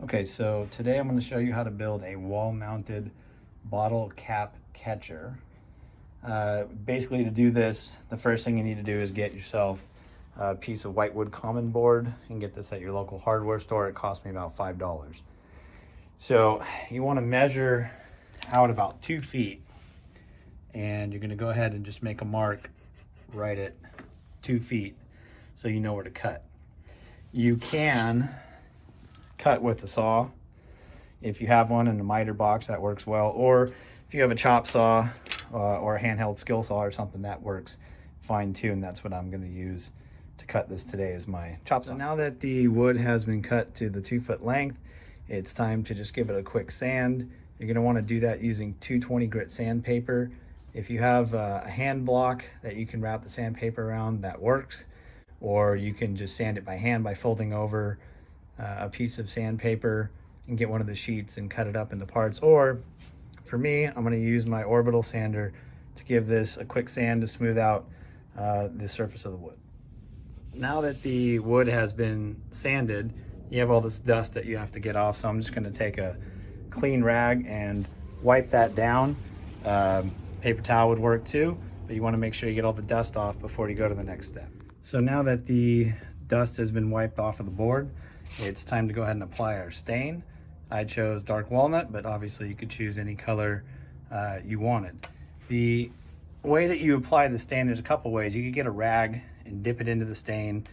Okay, so today I'm going to show you how to build a wall-mounted bottle cap catcher. Basically, to do this, the first thing you need to do is get yourself a piece of whitewood common board. You can get this at your local hardware store. It cost me about $5. So you want to measure out about 2 feet, and you're going to go ahead and just make a mark right at 2 feet so you know where to cut. You can cut with a saw if you have one in a miter box, that works well, or if you have a chop saw or a handheld skill saw or something, that works fine too, and that's what I'm going to use to cut this today, is my chop saw. So now that the wood has been cut to the 2 foot length, it's time to just give it a quick sand. You're going to want to do that using 220 grit sandpaper. If you have a hand block that you can wrap the sandpaper around, that works, or you can just sand it by hand by folding over a piece of sandpaper and get one of the sheets and cut it up into parts. Or for me, I'm going to use my orbital sander to give this a quick sand to smooth out the surface of the wood. Now that the wood has been sanded, you have all this dust that you have to get off, so I'm just going to take a clean rag and wipe that down. Paper towel would work too, but you want to make sure you get all the dust off before you go to the next step. So now that the dust has been wiped off of the board, it's time to go ahead and apply our stain. I chose dark walnut, but obviously you could choose any color you wanted. The way that you apply the stain, there's a couple ways. You could get a rag and dip it into the stain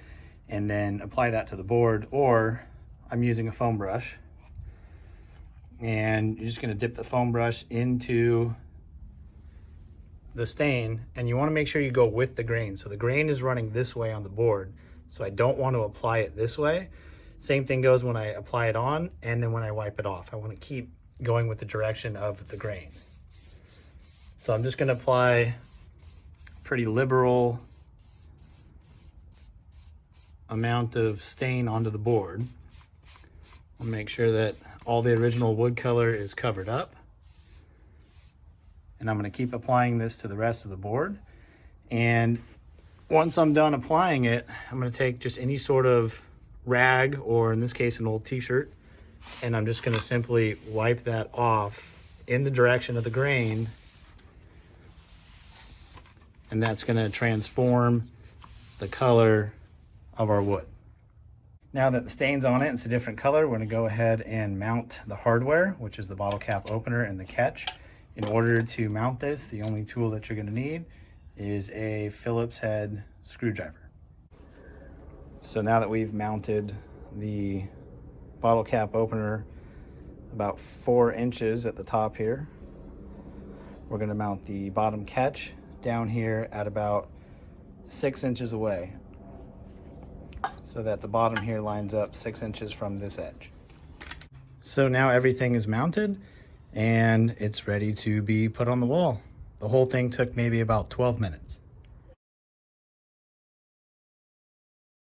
and then apply that to the board, or I'm using a foam brush. And you're just gonna dip the foam brush into the stain, and you wanna make sure you go with the grain. So the grain is running this way on the board, so I don't want to apply it this way. Same thing goes when I apply it on and then when I wipe it off. I want to keep going with the direction of the grain. So I'm just going to apply a pretty liberal amount of stain onto the board. I'll make sure that all the original wood color is covered up. And I'm going to keep applying this to the rest of the board. And once I'm done applying it, I'm going to take just any sort of rag, or in this case an old t-shirt, and I'm just going to simply wipe that off in the direction of the grain, and that's going to transform the color of our wood. Now that the stain's on it, it's a different color, we're going to go ahead and mount the hardware, which is the bottle cap opener and the catch. In order to mount this, the only tool that you're going to need is a Phillips head screwdriver. So now that we've mounted the bottle cap opener about 4 inches at the top here, we're going to mount the bottom catch down here at about 6 inches away, so that the bottom here lines up 6 inches from this edge. So now everything is mounted and it's ready to be put on the wall. The whole thing took maybe about 12 minutes.